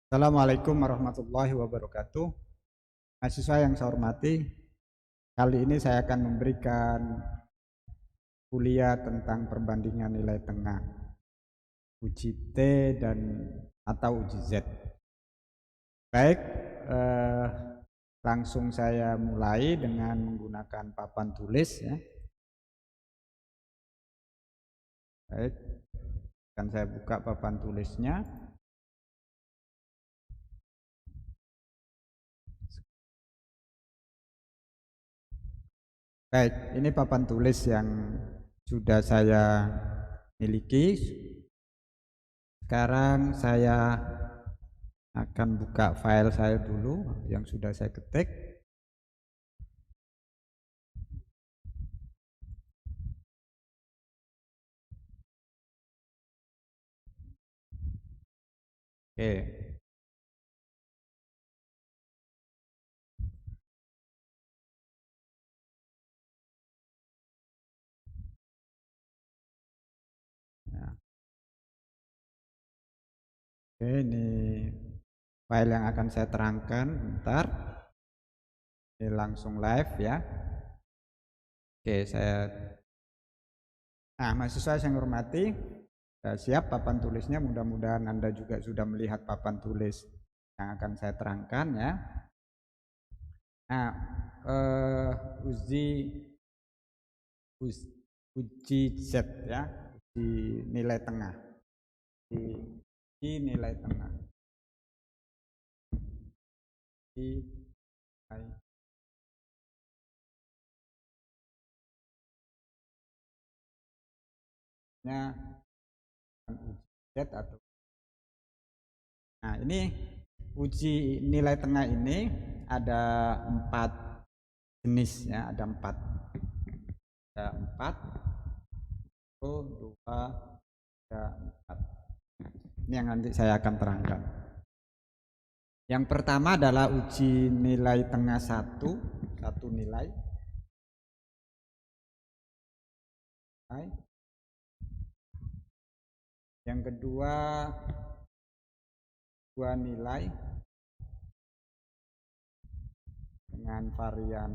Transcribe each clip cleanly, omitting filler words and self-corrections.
Assalamualaikum warahmatullahi wabarakatuh. Mahasiswa yang saya hormati, kali ini saya akan memberikan kuliah tentang perbandingan nilai tengah uji T dan atau uji Z. Baik, langsung saya mulai dengan menggunakan papan tulis ya. Baik, akan saya buka papan tulisnya. Baik, ini papan tulis yang sudah saya miliki. Sekarang saya akan buka file saya dulu yang sudah saya ketik. Oke. Ya. Oke, ini file yang akan saya terangkan. Bentar. Ini langsung live ya. Oke, Nah, mahasiswa yang hormati, siap papan tulisnya. Mudah-mudahan Anda juga sudah melihat papan tulis yang akan saya terangkan ya. Nah, uji Z ya, uji nilai tengah. Uji nilai tengah. Uji nilai uji Z atau nah ini uji nilai tengah ini ada 4 jenis ya, ada 4 1, 2, 3, 4. Ini yang nanti saya akan terangkan. Yang pertama adalah uji nilai tengah satu nilai. Yang kedua 2 nilai dengan varian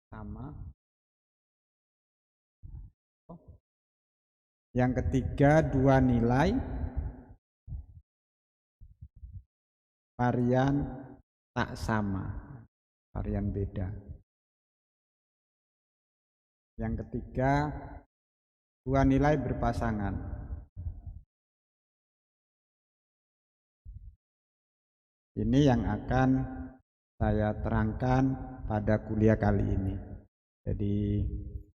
sama. Yang ketiga 2 nilai varian tak sama, varian beda. Yang ketiga 2 nilai berpasangan. Ini yang akan saya terangkan pada kuliah kali ini. Jadi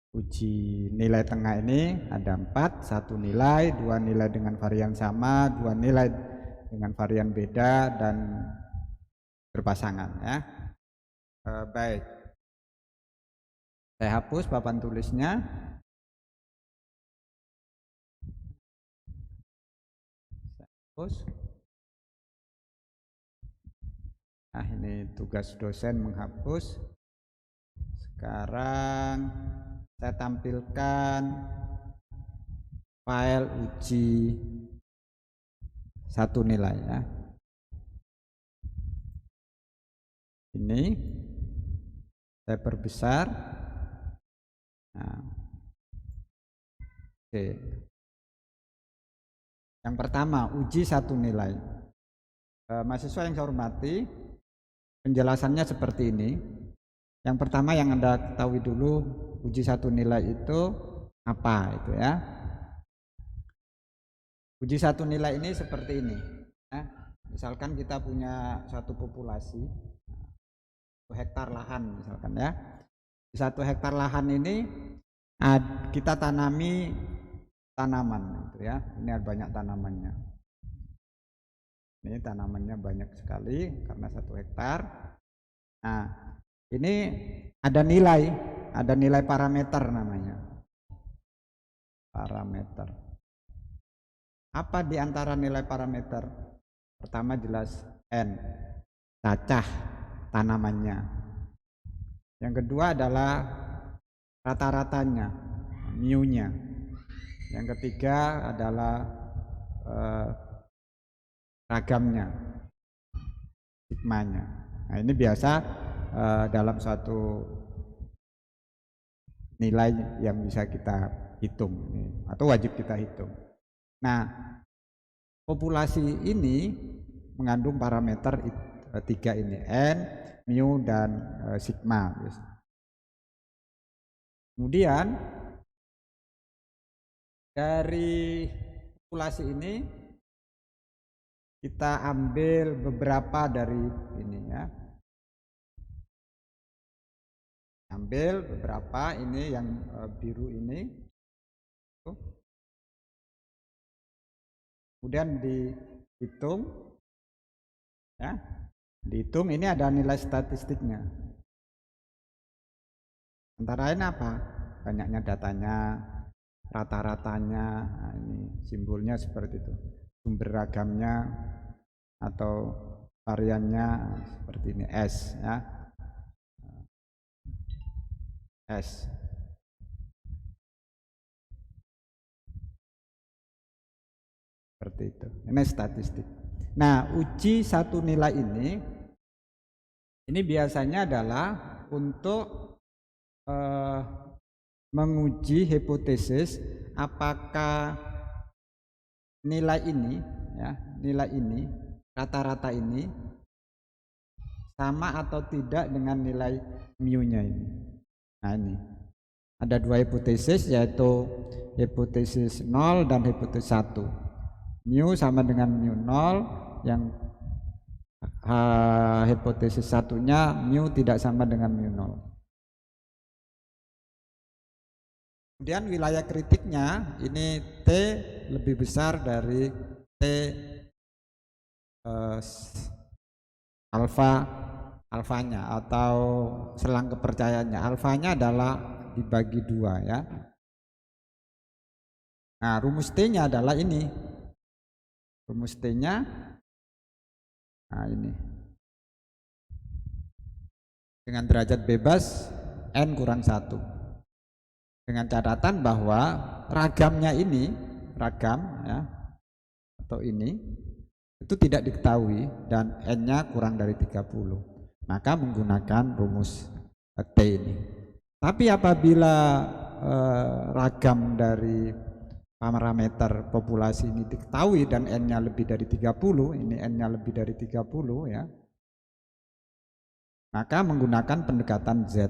uji nilai tengah ini ada 4, 1 nilai, 2 nilai dengan varian sama, 2 nilai dengan varian beda dan berpasangan ya. Baik. Saya hapus papan tulisnya. Saya hapus. Nah, ini tugas dosen menghapus. Sekarang saya tampilkan file uji 1 nilai ya. Ini saya perbesar. Nah, oke. Yang pertama uji 1 nilai. Mahasiswa yang saya hormati, penjelasannya seperti ini. Yang pertama yang Anda ketahui dulu, uji 1 nilai itu apa itu ya. Uji 1 nilai ini seperti ini ya. Misalkan kita punya satu populasi 1 hektar lahan misalkan ya. Di 1 hektar lahan ini kita tanami tanaman gitu ya. Ini ada banyak tanamannya. Ini tanamannya banyak sekali karena 1 hektar. Nah, ini ada nilai parameter namanya. Parameter. Apa di antara nilai parameter? Pertama jelas N, cacah tanamannya. Yang kedua adalah rata-ratanya, mu-nya. Yang ketiga adalah ragamnya, sigmanya. Nah, ini biasa dalam suatu nilai yang bisa kita hitung atau wajib kita hitung. Nah, populasi ini mengandung parameter tiga ini, n, mu, dan sigma. Kemudian dari populasi ini kita ambil beberapa dari ini ya. Ambil beberapa ini yang biru ini. Kemudian dihitung ya. Dihitung ini ada nilai statistiknya. Antara lain apa? Banyaknya datanya, rata-ratanya, nah ini simbolnya seperti itu. Sumber ragamnya atau variannya seperti ini S ya. S. Seperti itu. Ini statistik. Nah, uji satu nilai ini biasanya adalah untuk menguji hipotesis apakah nilai ini ya, nilai ini rata-rata ini sama atau tidak dengan nilai mu-nya ini. Nah, ini ada dua hipotesis, yaitu hipotesis 0 dan hipotesis 1. Mu sama dengan mu 0, yang hipotesis satunya mu tidak sama dengan mu 0. Kemudian wilayah kritiknya ini T lebih besar dari T alfanya atau selang kepercayaannya. Alfanya adalah dibagi 2 ya. Nah, rumus T-nya adalah ini. Rumus T-nya nah ini. Dengan derajat bebas n kurang 1. Dengan catatan bahwa ragamnya ini, ragam ya, atau ini itu tidak diketahui dan n-nya kurang dari 30. Maka menggunakan rumus T ini. Tapi apabila ragam dari parameter populasi ini diketahui dan n-nya lebih dari 30, ini n-nya lebih dari 30 ya, maka menggunakan pendekatan Z.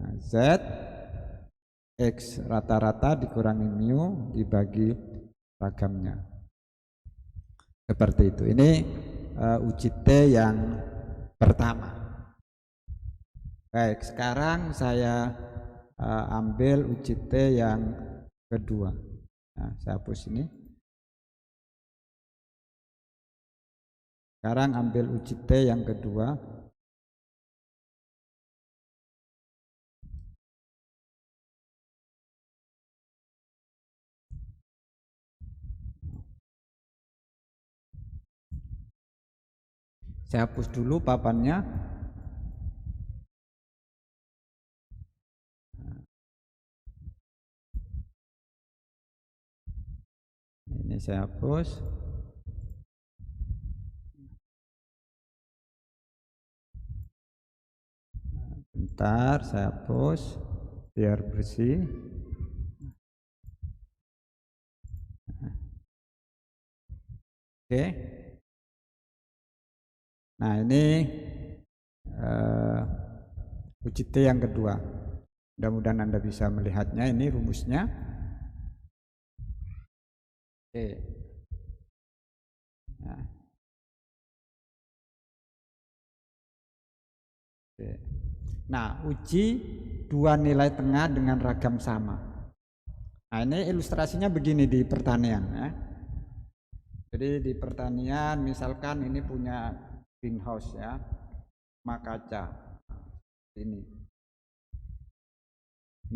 Nah, Z X rata-rata dikurangi mu dibagi ragamnya. Seperti itu. Ini uji T yang pertama. Baik, sekarang saya ambil uji T yang kedua. Nah, saya hapus ini. Sekarang ambil uji T yang kedua. Saya hapus dulu papannya. Ini saya hapus. Bentar, saya hapus biar bersih. Oke. Nah, ini uji T yang kedua. Mudah-mudahan Anda bisa melihatnya. Ini rumusnya. Oke. Nah. Oke. Nah, uji dua nilai tengah dengan ragam sama. Nah, ini ilustrasinya begini di pertanian ya. Jadi di pertanian misalkan ini punya greenhouse ya, rumah kaca. Ini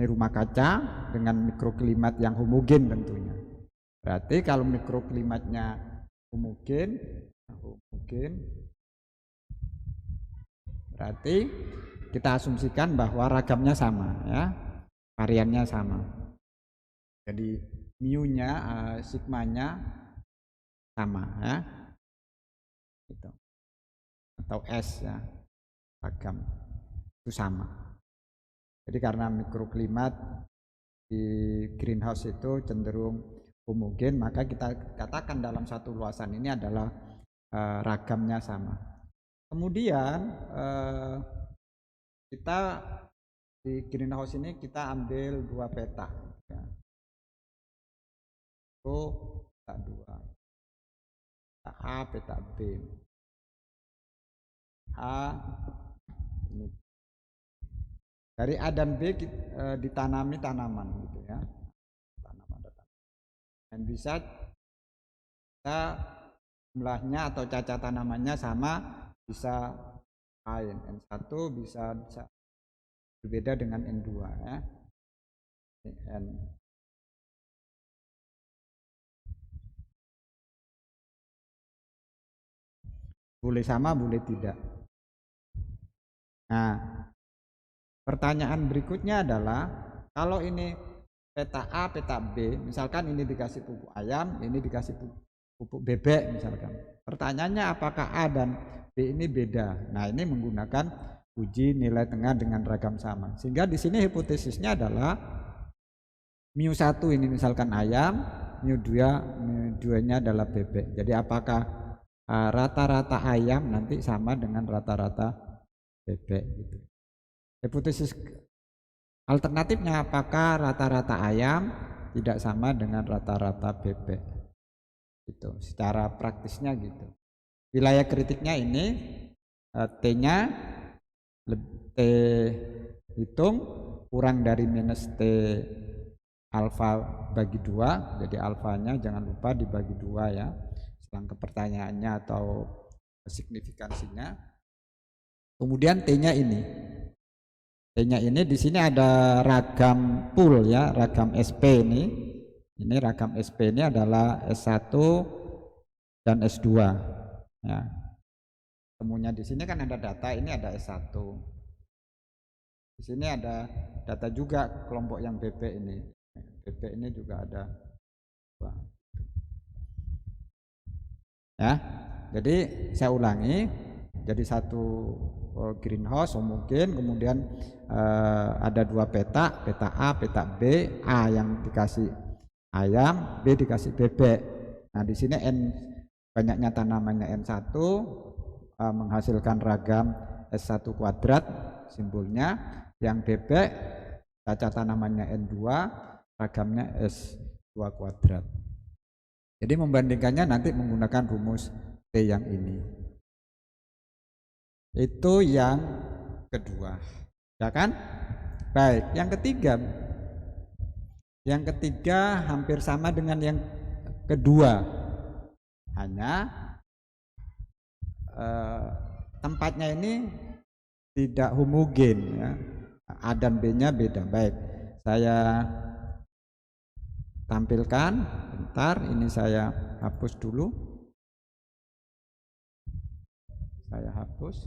rumah kaca dengan mikroklimat yang homogen tentunya. Berarti kalau mikroklimatnya homogen, berarti kita asumsikan bahwa ragamnya sama ya, variannya sama. Jadi mu-nya, sigmanya sama ya. gitu. Atau es ya, ragam itu sama. Jadi karena mikroklimat di greenhouse itu cenderung homogen, maka kita katakan dalam satu luasan ini adalah ragamnya sama. Kemudian kita di greenhouse ini kita ambil dua peta ya. Itu peta 2, peta A, peta B. A ini dari A dan B ditanami tanaman gitu ya, dan bisa kita jumlahnya atau cacat tanamannya sama, bisa lain N1 bisa berbeda dengan N2 ya. N boleh sama boleh tidak. Nah, pertanyaan berikutnya adalah kalau ini peta A, peta B, misalkan ini dikasih pupuk ayam, ini dikasih pupuk bebek misalkan. Pertanyaannya apakah A dan B ini beda? Nah, ini menggunakan uji nilai tengah dengan ragam sama. Sehingga di sini hipotesisnya adalah mu1 ini misalkan ayam, mu2-nya adalah bebek. Jadi apakah rata-rata ayam nanti sama dengan rata-rata bebek gitu. Hipotesis alternatifnya apakah rata-rata ayam tidak sama dengan rata-rata bebek. Gitu. Secara praktisnya gitu. Wilayah kritiknya ini T-nya T hitung kurang dari minus T alfa bagi 2, jadi alfanya jangan lupa dibagi 2 ya, selangkah pertanyaannya atau signifikansinya. Kemudian T-nya ini di sini ada ragam pool ya, ragam SP ini ragam SP ini adalah S1 dan S2 ya. Temunya di sini kan ada data, ini ada S1. Di sini ada data juga kelompok yang BP ini. BP ini juga ada. Ya. Jadi saya ulangi. Jadi satu greenhouse mungkin, kemudian ada dua peta, peta A, peta B. A yang dikasih ayam, B dikasih bebek. Nah, di sini banyaknya tanamannya N1 menghasilkan ragam S1 kuadrat simbolnya, yang bebek cacat tanamannya N2 ragamnya S2 kuadrat. Jadi membandingkannya nanti menggunakan rumus T yang ini. Itu yang kedua, ya kan? Baik, yang ketiga. Yang ketiga hampir sama dengan yang kedua, hanya tempatnya ini tidak homogen ya. A dan B-nya beda. Baik, saya tampilkan bentar, ini saya hapus dulu. Saya hapus.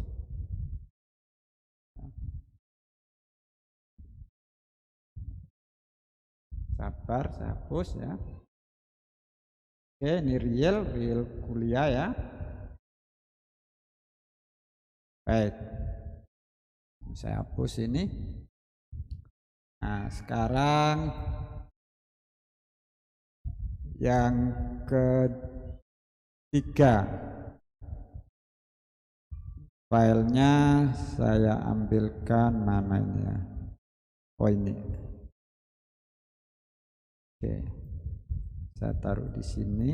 Sabar, saya hapus ya. Oke, ini real kuliah ya. Baik, saya hapus ini. Nah, sekarang yang ketiga, filenya saya ambilkan, mana ini ya? Oh ini. Oke, saya taruh di sini.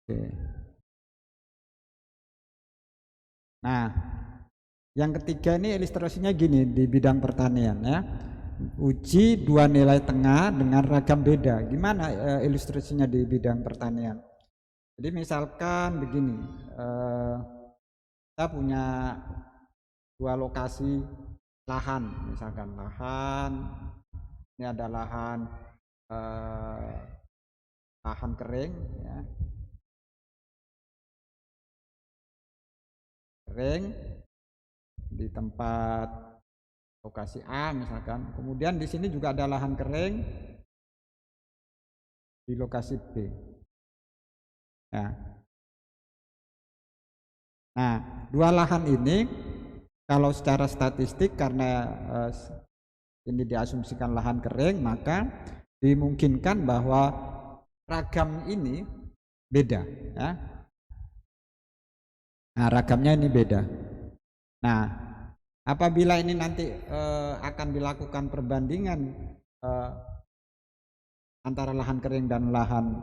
Oke. Nah, yang ketiga ini ilustrasinya gini di bidang pertanian ya. Uji dua nilai tengah dengan ragam beda. Gimana ilustrasinya di bidang pertanian? Jadi misalkan begini, kita punya dua lokasi lahan, misalkan lahan ini ada lahan kering ya, kering di tempat lokasi A misalkan, kemudian di sini juga ada lahan kering di lokasi B. Ya. Nah, dua lahan ini kalau secara statistik karena ini diasumsikan lahan kering, maka dimungkinkan bahwa ragam ini beda, ya. Nah, ragamnya ini beda. Nah, apabila ini nanti akan dilakukan perbandingan antara lahan kering dan lahan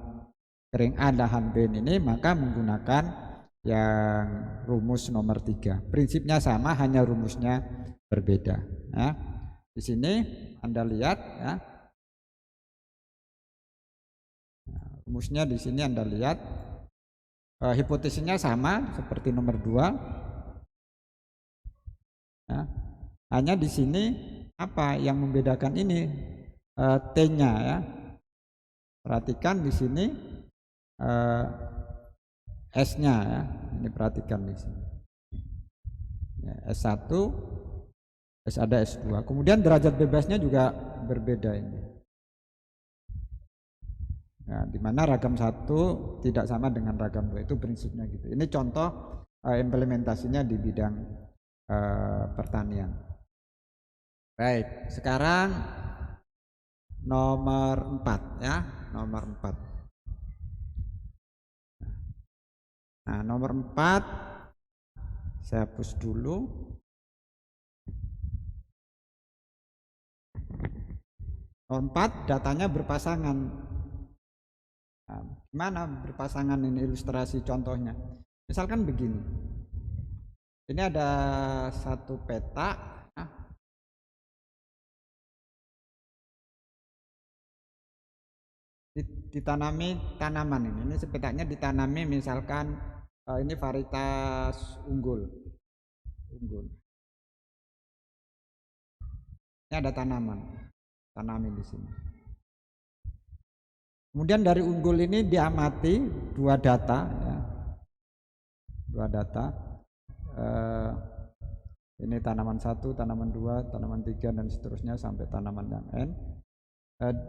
kering A, lahan B ini, maka menggunakan yang rumus nomor 3. Prinsipnya sama, hanya rumusnya berbeda. Ya. Di sini Anda lihat, ya. Rumusnya di sini Anda lihat, hipotesisnya sama seperti nomor 2. Ya. Hanya di sini apa yang membedakan ini? T-nya, ya. Perhatikan di sini S-nya, ya. Ini perhatikan di sini. Ya, S1, ada S2. Kemudian derajat bebasnya juga berbeda ini. Nah, di mana ragam 1 tidak sama dengan ragam 2, itu prinsipnya gitu. Ini contoh implementasinya di bidang pertanian. Baik, sekarang nomor 4, ya, nomor 4. Nah, nomor 4 saya hapus dulu. Nomor 4 datanya berpasangan. Nah, gimana berpasangan ini ilustrasi contohnya? Misalkan begini. Ini ada satu peta, ditanami tanaman ini petanya ditanami, misalkan ini varietas unggul. Ini ada tanami di sini. Kemudian dari unggul ini diamati dua data, ya. Ini tanaman 1, tanaman 2, tanaman 3 dan seterusnya sampai tanaman yang N.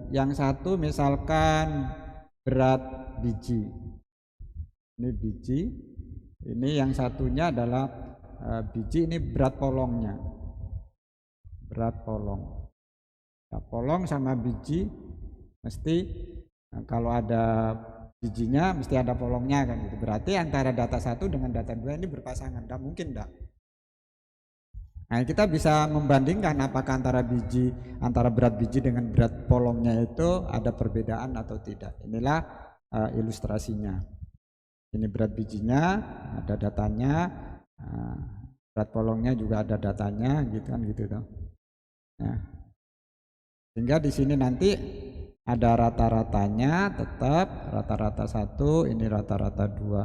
Yang satu misalkan berat biji, ini biji, ini yang satunya adalah biji, ini berat polongnya, nah, polong sama biji mesti kalau ada bijinya mesti ada polongnya, kan gitu. Berarti antara data 1 dengan data 2 ini berpasangan, tidak mungkin enggak. Nah, kita bisa membandingkan apakah antara berat biji dengan berat polongnya itu ada perbedaan atau tidak. Inilah ilustrasinya. Ini berat bijinya, ada datanya, berat polongnya juga ada datanya, gitu kan, gitu toh. Ya. Sehingga di sini nanti ada rata-ratanya, tetap rata-rata 1, ini rata-rata 2.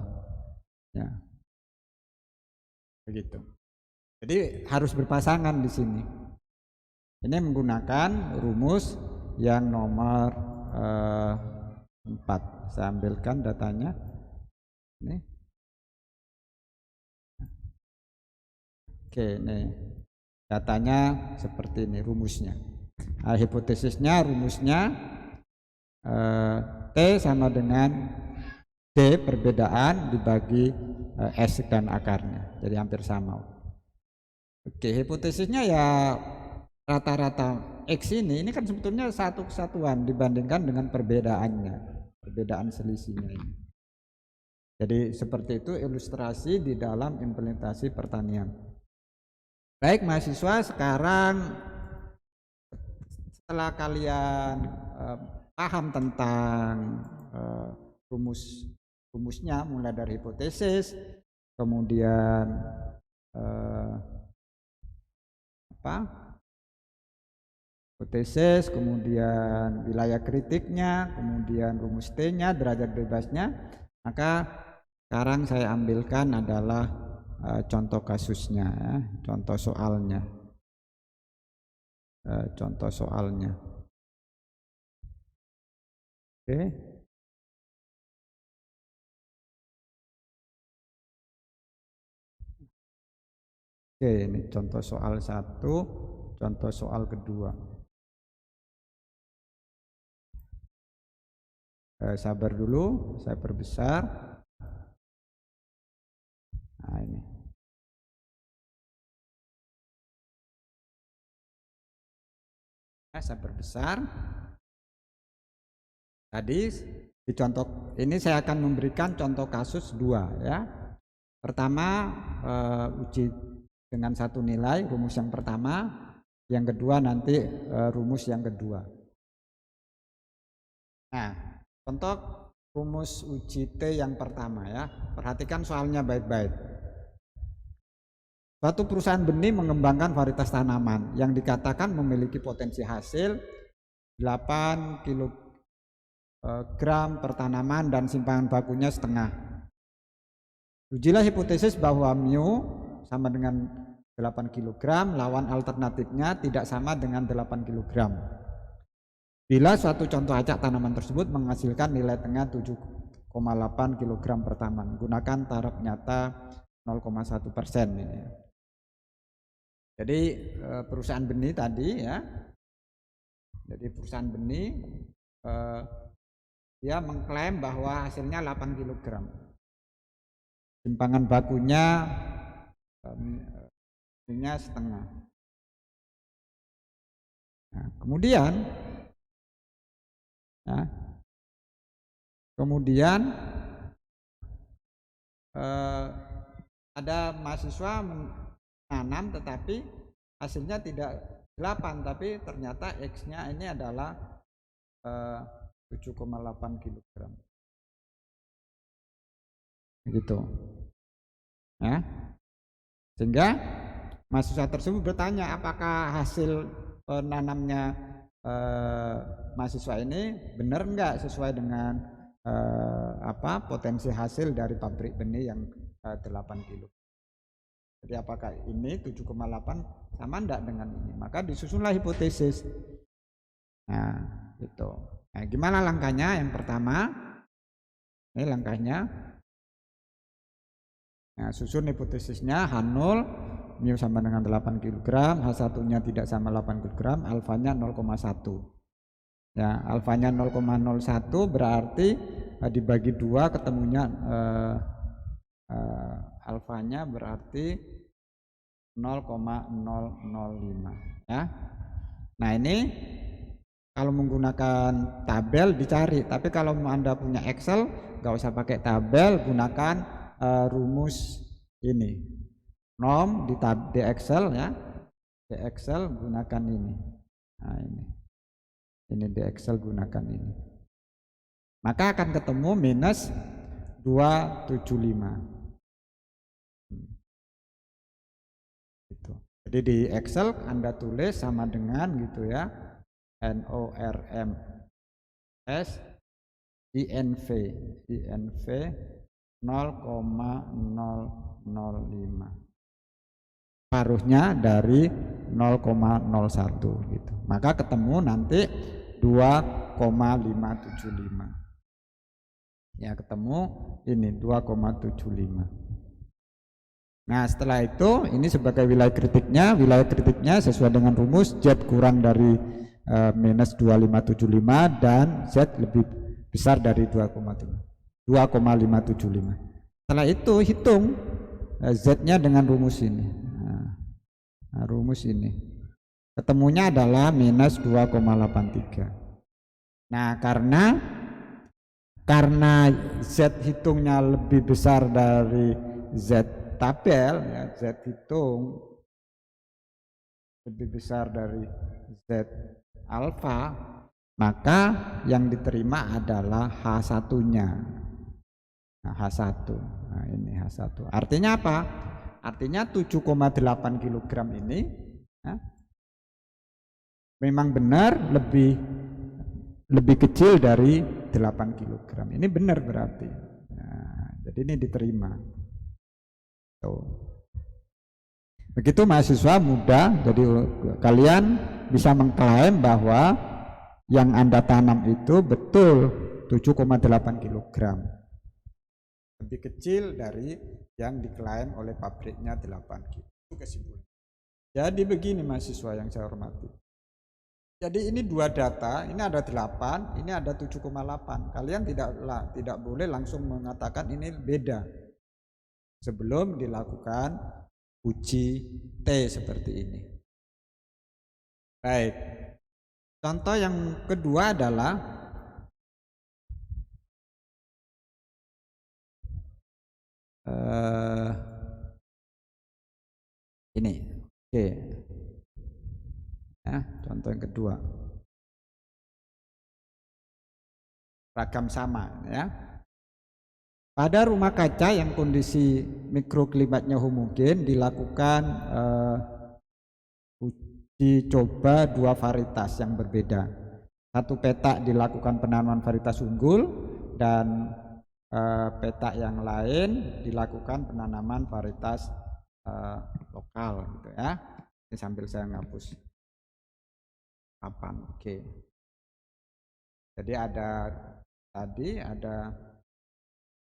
Ya. Begitu. Jadi harus berpasangan di sini. Ini menggunakan rumus yang nomor 4. Saya ambilkan datanya. Ini. Oke, ini datanya seperti ini rumusnya. Nah, hipotesisnya rumusnya T sama dengan D perbedaan dibagi S dan akarnya. Jadi hampir sama. Oke, hipotesisnya ya rata-rata X ini kan sebetulnya satu kesatuan dibandingkan dengan perbedaannya, perbedaan selisihnya ini. Jadi seperti itu ilustrasi di dalam implementasi pertanian. Baik mahasiswa, sekarang setelah kalian paham tentang rumusnya mulai dari hipotesis, kemudian hipotesis, kemudian wilayah kritiknya, kemudian rumus T-nya, derajat bebasnya, maka sekarang saya ambilkan adalah contoh kasusnya, ya, contoh soalnya. Oke. Oke, ini contoh soal 1, contoh soal kedua. Sabar dulu, saya perbesar. Nah, ini. Saya perbesar. Tadi di contoh ini saya akan memberikan contoh kasus 2 ya. Pertama uji dengan satu nilai rumus yang pertama, yang kedua nanti rumus yang kedua. Nah, contoh rumus uji T yang pertama ya. Perhatikan soalnya baik-baik. Suatu perusahaan benih mengembangkan varietas tanaman yang dikatakan memiliki potensi hasil 8 kilogram per tanaman dan simpangan bakunya setengah. Ujilah hipotesis bahwa mu sama dengan 8 kg, lawan alternatifnya tidak sama dengan 8 kg. Bila suatu contoh acak tanaman tersebut menghasilkan nilai tengah 7,8 kg per tanaman, gunakan taraf nyata 0,1% ini. Jadi perusahaan benih tadi ya, jadi perusahaan benih dia mengklaim bahwa hasilnya 8 kg. Simpangan bakunya setengah. Nah, kemudian ada mahasiswa menanam tetapi hasilnya tidak 8, tapi ternyata X-nya ini adalah 7,8 kg. Gitu. Ya. Sehingga mahasiswa tersebut bertanya apakah hasil penanamnya mahasiswa ini benar enggak sesuai dengan potensi hasil dari pabrik benih yang 8 kilo. Jadi apakah ini 7,8 sama enggak dengan ini? Maka disusunlah hipotesis. Nah, itu. Nah, gimana langkahnya? Yang pertama, ini langkahnya. Nah, susun hipotesisnya H0, mu sama dengan 8 kg, H1-nya tidak sama 8 kg, alfanya 0,1. Ya, alfanya 0,01 berarti dibagi 2 ketemunya alfanya berarti 0,005 ya. Nah, ini kalau menggunakan tabel dicari, tapi kalau Anda punya Excel nggak usah pakai tabel, gunakan rumus ini. Norm di Excel ya. Di Excel gunakan ini. Nah, ini di Excel gunakan ini. Maka akan ketemu minus 275. Gitu. Jadi di Excel Anda tulis sama dengan gitu ya. NORMS INV 0,005, paruhnya dari 0,01 gitu. Maka ketemu nanti 2,575. Ya, ketemu ini 2,75. Nah, setelah itu ini sebagai wilayah kritiknya sesuai dengan rumus Z kurang dari minus 2575 dan Z lebih besar dari 2,575. Setelah itu hitung Z-nya dengan rumus ini. Nah, rumus ini ketemunya adalah minus 2,83. Nah, karena Z hitungnya lebih besar dari Z tabel ya, Z hitung lebih besar dari Z alfa, maka yang diterima adalah H1-nya. Nah, H1. Nah, ini H1. Artinya apa? Artinya 7,8 kg ini ya, memang benar lebih kecil dari 8 kg. Ini benar berarti. Nah, jadi ini diterima. Tuh. Begitu mahasiswa muda, jadi kalian bisa mengklaim bahwa yang Anda tanam itu betul 7,8 kg. Lebih kecil dari yang diklaim oleh pabriknya 8 kg. Itu kesimpulan. Jadi begini mahasiswa yang saya hormati. Jadi ini dua data, ini ada 8, ini ada 7,8. Kalian tidak boleh langsung mengatakan ini beda. sebelum dilakukan uji T seperti ini. Baik, contoh yang kedua adalah ini. Oke. Ya, contoh yang kedua. Ragam sama ya. Pada rumah kaca yang kondisi mikroklimatnya homogen dilakukan uji coba dua varietas yang berbeda. Satu petak dilakukan penanaman varietas unggul dan petak yang lain dilakukan penanaman varietas lokal gitu ya. Ini sambil saya ngapus papan. Oke. Jadi ada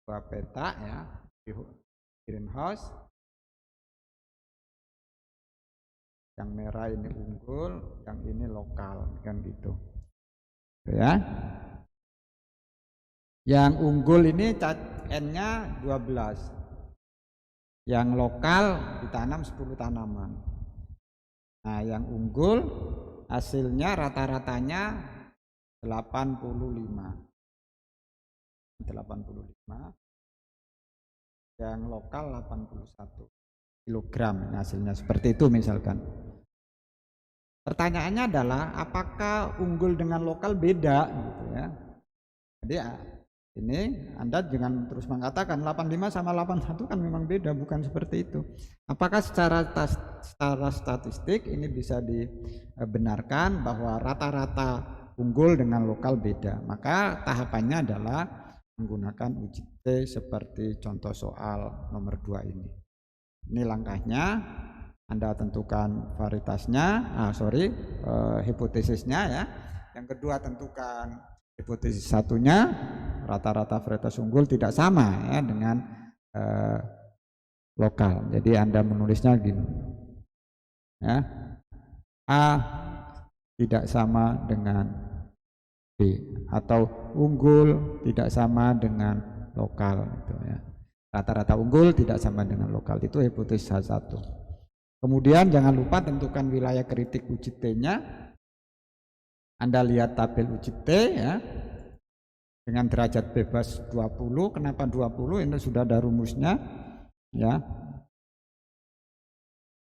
dua petak ya di greenhouse. Yang merah ini unggul, yang ini lokal kan gitu. Ya. Yang unggul ini N-nya 12. Yang lokal ditanam 10 tanaman. Nah, yang unggul hasilnya rata-ratanya 85. Yang lokal 81 kilogram hasilnya seperti itu misalkan. Pertanyaannya adalah apakah unggul dengan lokal beda gitu ya. Jadi ini Anda jangan terus mengatakan 85 sama 81 kan memang beda, bukan seperti itu. Apakah secara statistik ini bisa dibenarkan bahwa rata-rata unggul dengan lokal beda? Maka tahapannya adalah menggunakan uji T seperti contoh soal nomor 2 ini. Ini langkahnya, Anda tentukan varietasnya, hipotesisnya ya. Yang kedua tentukan hipotesis satunya, rata-rata varietas unggul tidak sama ya dengan lokal. Jadi Anda menulisnya gini. Ya. A tidak sama dengan B atau unggul tidak sama dengan lokal gitu ya. Rata-rata unggul tidak sama dengan lokal, itu hipotesis satu. Kemudian jangan lupa tentukan wilayah kritik uji T-nya. Anda lihat tabel uji T ya. Dengan derajat bebas 20, kenapa 20? Ini sudah ada rumusnya ya.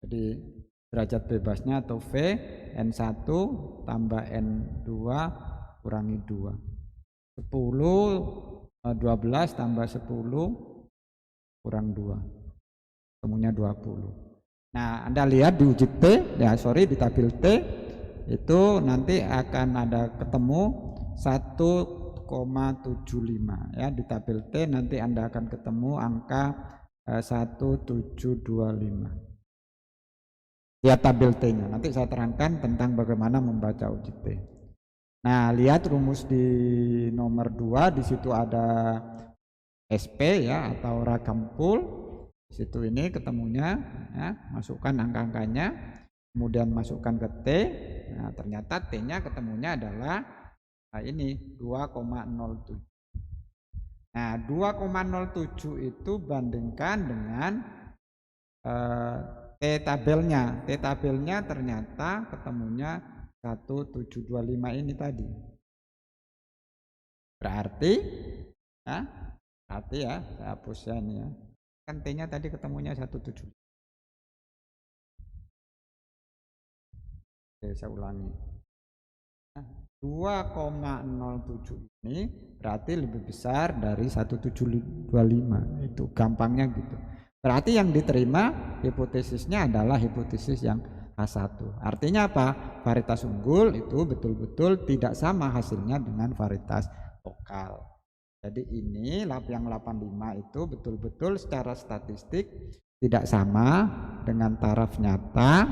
Jadi derajat bebasnya atau V N1 tambah N2 kurangi 2. 12 tambah 10 kurang 2, ketemunya 20. Nah, Anda lihat di uji T, di tabel T itu nanti akan ada ketemu 1,75 ya. Di tabel T nanti Anda akan ketemu angka 1725. Lihat tabel T-nya. Nanti saya terangkan tentang bagaimana membaca uji T. Nah, lihat rumus di nomor 2, di situ ada SP ya atau ragam pool. Di situ ini ketemunya ya, masukkan angka-angkanya, kemudian masukkan ke T. Nah, ternyata T-nya ketemunya adalah ini 2,07. Nah, 2,07 itu bandingkan dengan T tabelnya. T tabelnya ternyata ketemunya 1725 ini tadi. Berarti ya, saya hapus ya ini ya. Kan T-nya tadi ketemunya 17. Oke, saya ulangi. 2,07 ini berarti lebih besar dari 1725. Itu gampangnya gitu. Berarti yang diterima hipotesisnya adalah hipotesis yang H1. Artinya apa? Varietas unggul itu betul-betul tidak sama hasilnya dengan varietas lokal. Jadi ini yang 85 itu betul-betul secara statistik tidak sama dengan taraf nyata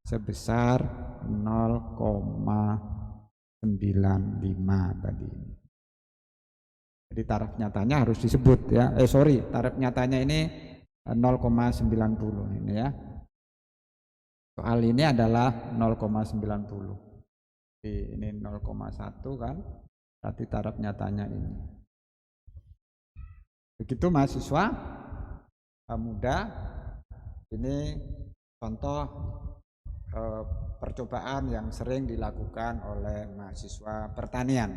sebesar 0,95 tadi. Jadi taraf nyatanya harus disebut ya. Taraf nyatanya ini 0,90 ini ya. Soal ini adalah 0,90. Ini 0,1 kan. Berarti taraf nyatanya ini. Begitu mahasiswa. mudah. Ini contoh percobaan yang sering dilakukan oleh mahasiswa pertanian.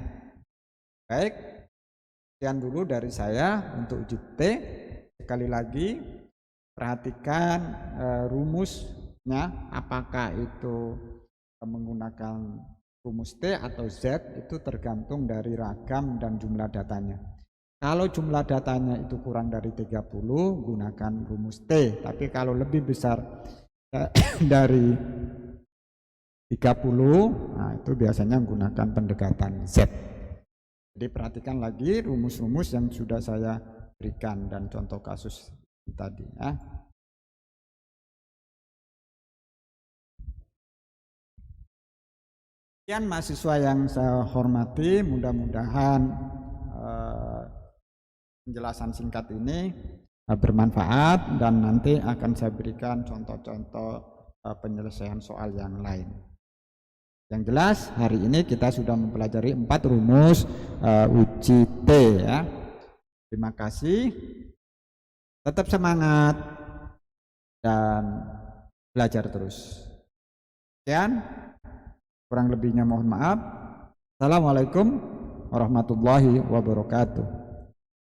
Baik, sekian dulu dari saya untuk uji T. Sekali lagi perhatikan rumusnya, apakah itu menggunakan rumus T atau Z, itu tergantung dari ragam dan jumlah datanya. Kalau jumlah datanya itu kurang dari 30, gunakan rumus T. Tapi kalau lebih besar dari 30, nah itu biasanya menggunakan pendekatan Z. Jadi perhatikan lagi rumus-rumus yang sudah saya berikan dan contoh kasus tadi ya. Sekian mahasiswa yang saya hormati, mudah-mudahan penjelasan singkat ini bermanfaat dan nanti akan saya berikan contoh-contoh penyelesaian soal yang lain. Yang jelas hari ini kita sudah mempelajari 4 rumus uji T ya. Terima kasih. Tetap semangat dan belajar terus. Sekian, kurang lebihnya mohon maaf. Assalamualaikum warahmatullahi wabarakatuh.